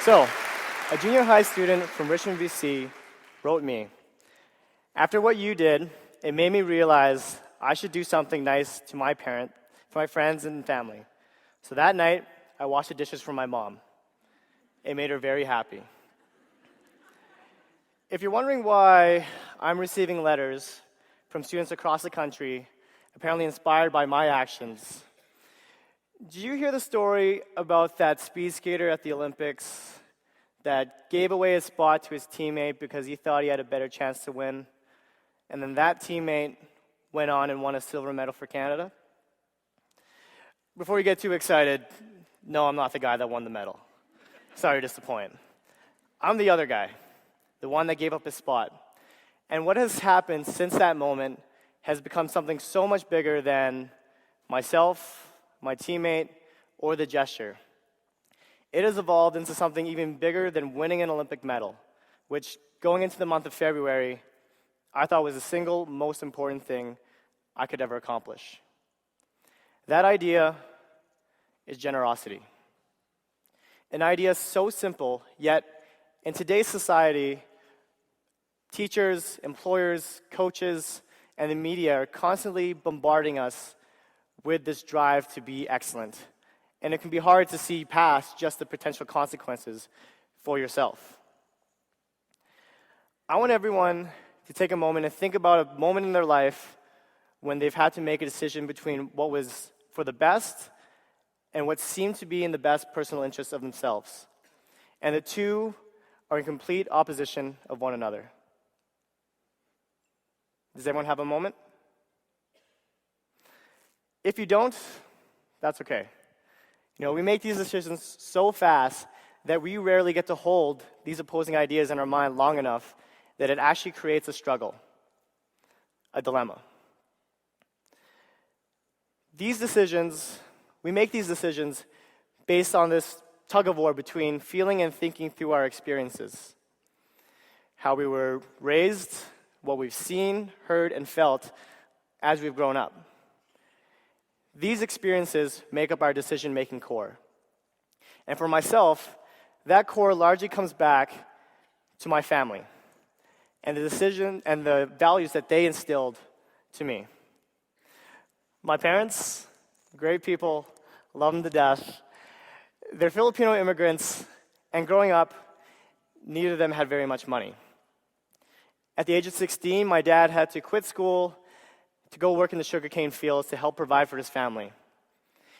So, a junior high student from Richmond, BC wrote me, "After what you did, it made me realize I should do something nice to my parent, for my friends and family. So that night, I washed the dishes for my mom. It made her very happy." If you're wondering why I'm receiving letters from students across the country, apparently inspired by my actions, did you hear the story about that speed skater at the Olympics that gave away his spot to his teammate because he thought he had a better chance to win? And then that teammate went on and won a silver medal for Canada? Before you get too excited, no, I'm not the guy that won the medal. Sorry to disappoint. I'm the other guy, the one that gave up his spot. And what has happened since that moment has become something so much bigger than myself, my teammate, or the gesture. It has evolved into something even bigger than winning an Olympic medal, which, going into the month of February, I thought was the single most important thing I could ever accomplish. That idea is generosity. An idea so simple, yet in today's society, teachers, employers, coaches, and the media are constantly bombarding us with this drive to be excellent. And it can be hard to see past just the potential consequences for yourself. I want everyone to take a moment and think about a moment in their life when they've had to make a decision between what was for the best and what seemed to be in the best personal interest of themselves. And the two are in complete opposition of one another. Does everyone have a moment? If you don't, that's okay. We make these decisions so fast that we rarely get to hold these opposing ideas in our mind long enough that it actually creates a struggle, a dilemma. We make these decisions based on this tug-of-war between feeling and thinking through our experiences, how we were raised, what we've seen, heard, and felt as we've grown up. These experiences make up our decision-making core. And for myself, that core largely comes back to my family and the decision and the values that they instilled to me. My parents, great people, love them to death. They're Filipino immigrants, and growing up, neither of them had very much money. At the age of 16, my dad had to quit school to go work in the sugarcane fields to help provide for his family.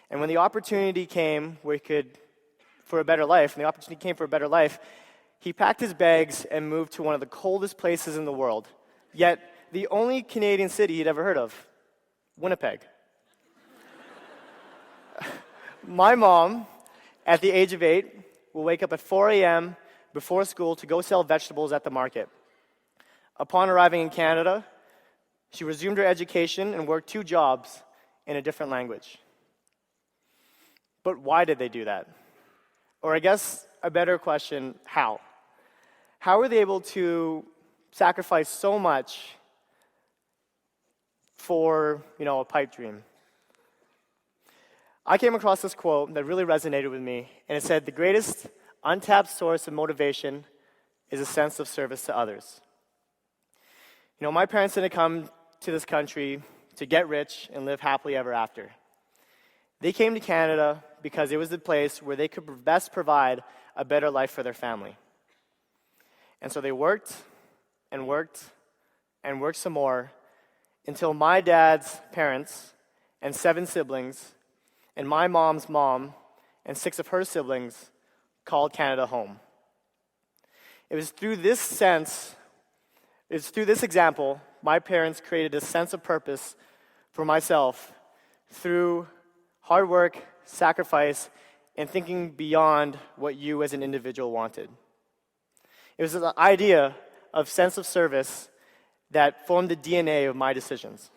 And when the opportunity came for a better life, he packed his bags and moved to one of the coldest places in the world, yet the only Canadian city he'd ever heard of, Winnipeg. My mom, at the age of 8, will wake up at 4 a.m. before school to go sell vegetables at the market. Upon arriving in Canada, she resumed her education and worked 2 jobs in a different language. But why did they do that? Or I guess a better question, how? How were they able to sacrifice so much for, a pipe dream? I came across this quote that really resonated with me, and it said, "The greatest untapped source of motivation is a sense of service to others." My parents didn't come to this country to get rich and live happily ever after. They came to Canada because it was the place where they could best provide a better life for their family. And so they worked and worked and worked some more until my dad's parents and 7 siblings and my mom's mom and 6 of her siblings called Canada home. It was through this example, my parents created a sense of purpose for myself through hard work, sacrifice, and thinking beyond what you as an individual wanted. It was the idea of sense of service that formed the DNA of my decisions.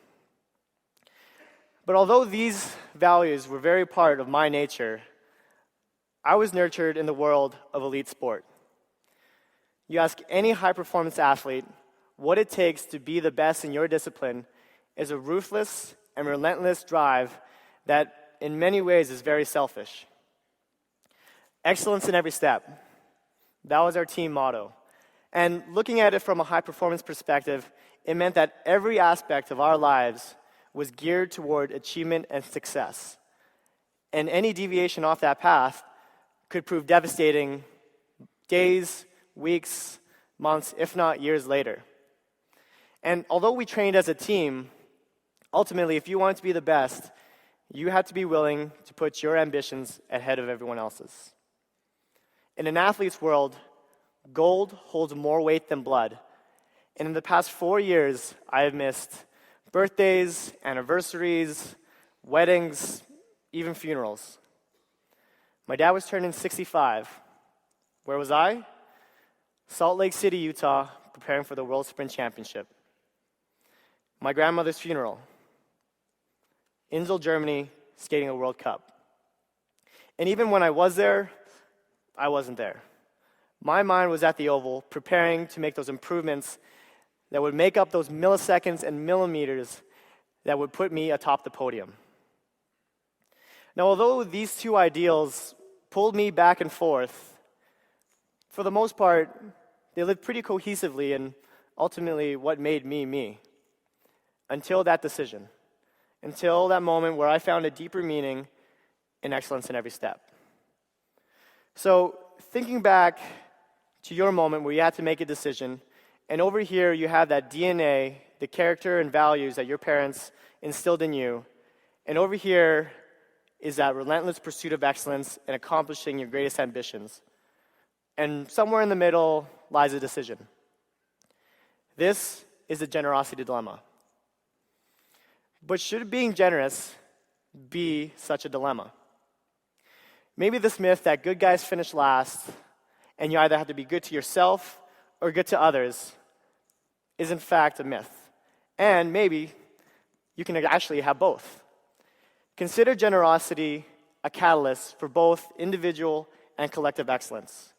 But although these values were very part of my nature, I was nurtured in the world of elite sport. You ask any high-performance athlete what it takes to be the best in your discipline is a ruthless and relentless drive that in many ways is very selfish. Excellence in every step. That was our team motto. And looking at it from a high-performance perspective, it meant that every aspect of our lives was geared toward achievement and success. And any deviation off that path could prove devastating days, weeks, months, if not years later. And although we trained as a team, ultimately, if you wanted to be the best, you had to be willing to put your ambitions ahead of everyone else's. In an athlete's world, gold holds more weight than blood. And in the past 4 years, I have missed birthdays, anniversaries, weddings, even funerals. My dad was turning 65. Where was I? Salt Lake City, Utah, preparing for the World Sprint Championship. My grandmother's funeral. Insel, Germany, skating a World Cup. And even when I was there, I wasn't there. My mind was at the Oval, preparing to make those improvements that would make up those milliseconds and millimeters that would put me atop the podium. Now, although these two ideals pulled me back and forth, for the most part, they lived pretty cohesively and ultimately what made me me. Until that decision. Until that moment where I found a deeper meaning in excellence in every step. So, thinking back to your moment where you had to make a decision, and over here you have that DNA, the character and values that your parents instilled in you, and over here is that relentless pursuit of excellence and accomplishing your greatest ambitions. And somewhere in the middle lies a decision. This is the generosity dilemma. But should being generous be such a dilemma? Maybe this myth that good guys finish last and you either have to be good to yourself or good to others is in fact a myth. And maybe you can actually have both. Consider generosity a catalyst for both individual and collective excellence.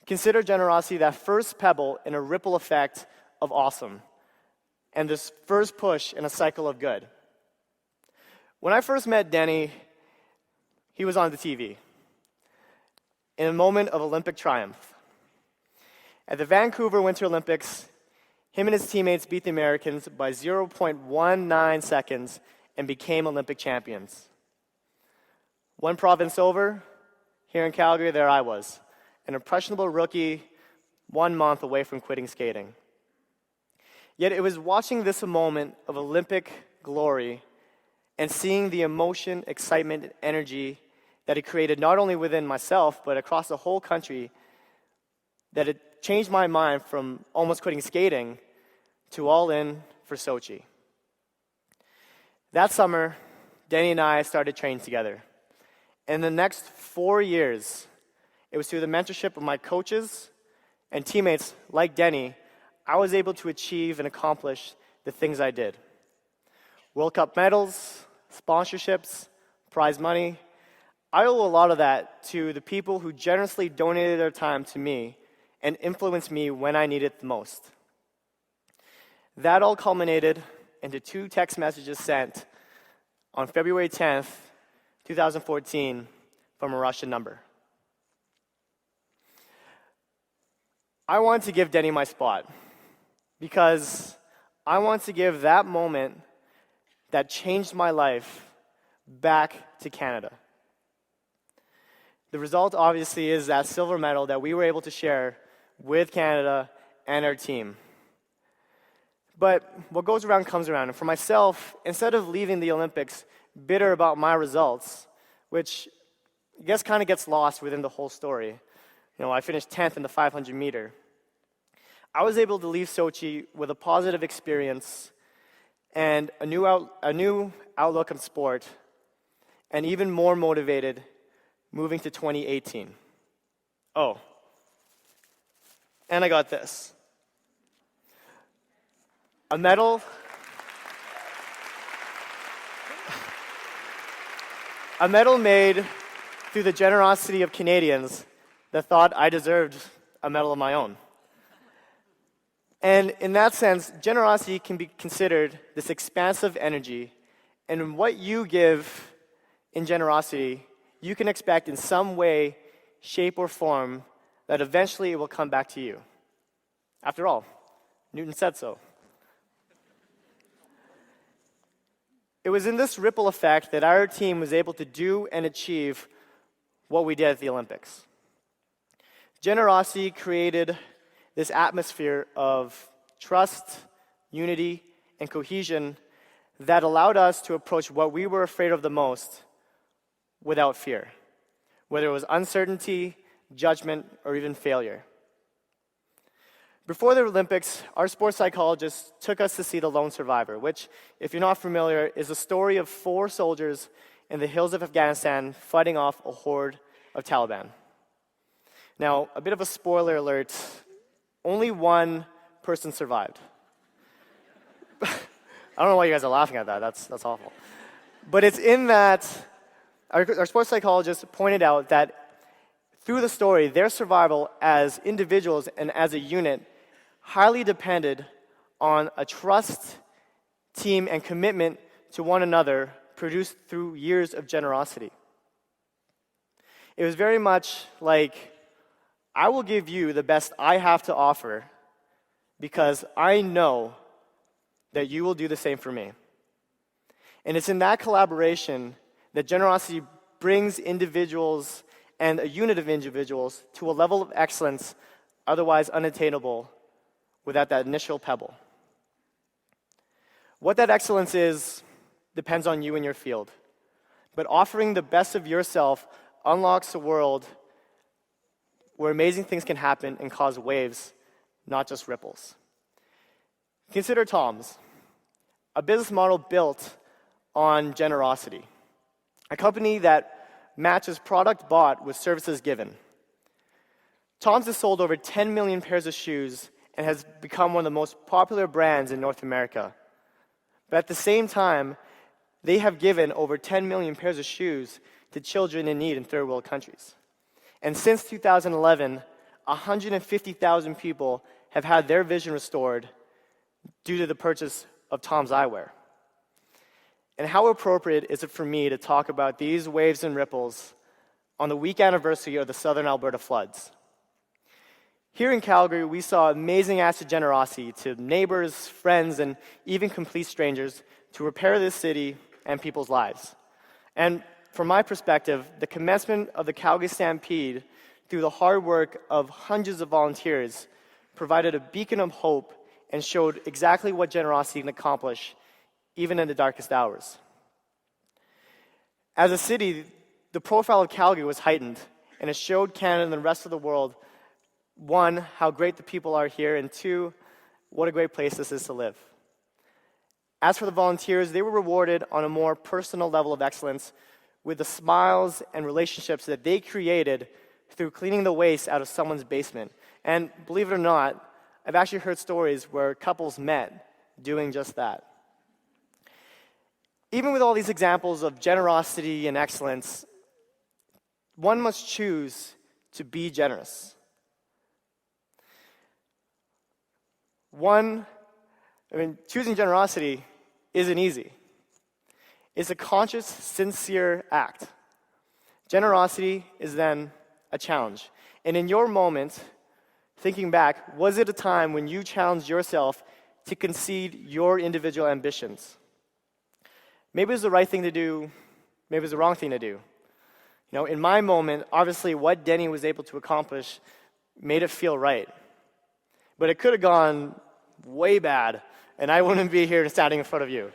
Consider generosity that first pebble in a ripple effect of awesome, and this first push in a cycle of good. When I first met Denny, he was on the TV in a moment of Olympic triumph. At the Vancouver Winter Olympics, him and his teammates beat the Americans by 0.19 seconds and became Olympic champions. One province over, here in Calgary, there I was, an impressionable rookie 1 month away from quitting skating. Yet it was watching this moment of Olympic glory and seeing the emotion, excitement, and energy that it created not only within myself, but across the whole country, that it changed my mind from almost quitting skating to all in for Sochi. That summer, Denny and I started training together. In the next 4 years, it was through the mentorship of my coaches and teammates like Denny, I was able to achieve and accomplish the things I did. World Cup medals, sponsorships, prize money. I owe a lot of that to the people who generously donated their time to me and influenced me when I needed it the most. That all culminated into 2 text messages sent on February 10th, 2014 from a Russian number. I wanted to give Denny my spot because I want to give that moment that changed my life back to Canada. The result, obviously, is that silver medal that we were able to share with Canada and our team. But what goes around comes around. And for myself, instead of leaving the Olympics bitter about my results, which I guess kind of gets lost within the whole story. You know, I finished 10th in the 500 meter. I was able to leave Sochi with a positive experience and a new outlook on sport, and even more motivated moving to 2018. Oh, and I got this. A medal made through the generosity of Canadians that thought I deserved a medal of my own. And in that sense, generosity can be considered this expansive energy, and what you give in generosity, you can expect in some way, shape, or form that eventually it will come back to you. After all, Newton said so. It was in this ripple effect that our team was able to do and achieve what we did at the Olympics. Generosity created this atmosphere of trust, unity, and cohesion that allowed us to approach what we were afraid of the most without fear, whether it was uncertainty, judgment, or even failure. Before the Olympics, our sports psychologist took us to see The Lone Survivor, which, if you're not familiar, is a story of 4 soldiers in the hills of Afghanistan fighting off a horde of Taliban. Now, a bit of a spoiler alert, only one person survived. I don't know why you guys are laughing at that, that's awful. But it's in that, our sports psychologist pointed out that through the story, their survival as individuals and as a unit highly depended on a trust, team, and commitment to one another produced through years of generosity. It was very much like, I will give you the best I have to offer because I know that you will do the same for me. And it's in that collaboration that generosity brings individuals and a unit of individuals to a level of excellence otherwise unattainable without that initial pebble. What that excellence is depends on you and your field. But offering the best of yourself unlocks a world where amazing things can happen and cause waves, not just ripples. Consider Tom's, a business model built on generosity. A company that matches product bought with services given. Tom's has sold over 10 million pairs of shoes and has become one of the most popular brands in North America. But at the same time, they have given over 10 million pairs of shoes to children in need in third world countries. And since 2011, 150,000 people have had their vision restored due to the purchase of Tom's eyewear. And how appropriate is it for me to talk about these waves and ripples on the week anniversary of the Southern Alberta floods? Here in Calgary, we saw amazing acts of generosity to neighbors, friends, and even complete strangers to repair this city and people's lives. And from my perspective, the commencement of the Calgary Stampede through the hard work of hundreds of volunteers provided a beacon of hope and showed exactly what generosity can accomplish even in the darkest hours. As a city, the profile of Calgary was heightened, and it showed Canada and the rest of the world, 1, how great the people are here, and 2, what a great place this is to live. As for the volunteers, they were rewarded on a more personal level of excellence with the smiles and relationships that they created through cleaning the waste out of someone's basement. And believe it or not, I've actually heard stories where couples met doing just that. Even with all these examples of generosity and excellence, one must choose to be generous. Choosing generosity isn't easy. It's a conscious, sincere act. Generosity is then a challenge. And in your moment, thinking back, was it a time when you challenged yourself to concede your individual ambitions? Maybe it was the right thing to do, maybe it was the wrong thing to do. In my moment, obviously what Denny was able to accomplish made it feel right. But it could have gone way bad, and I wouldn't be here standing in front of you.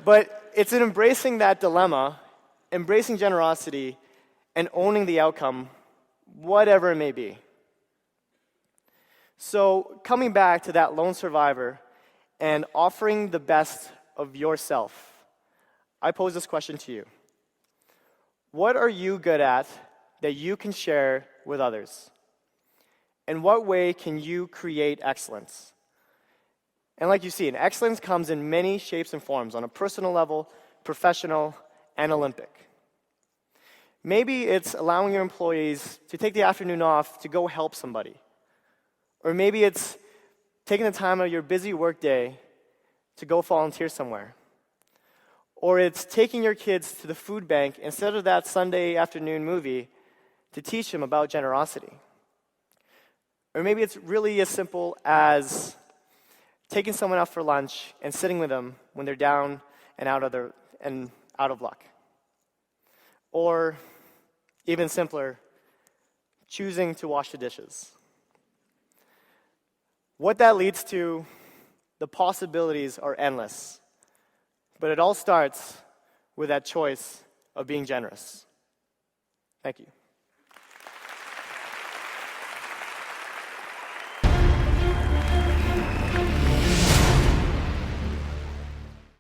But it's in embracing that dilemma, embracing generosity, and owning the outcome, whatever it may be. So, coming back to that lone survivor and offering the best of yourself, I pose this question to you. What are you good at that you can share with others? In what way can you create excellence? And like you see, excellence comes in many shapes and forms on a personal level, professional, and Olympic. Maybe it's allowing your employees to take the afternoon off to go help somebody. Or maybe it's taking the time out of your busy workday to go volunteer somewhere. Or it's taking your kids to the food bank instead of that Sunday afternoon movie to teach them about generosity. Or maybe it's really as simple as taking someone out for lunch and sitting with them when they're down and out of luck. Or even simpler, choosing to wash the dishes. What that leads to, the possibilities are endless. But it all starts with that choice of being generous. Thank you.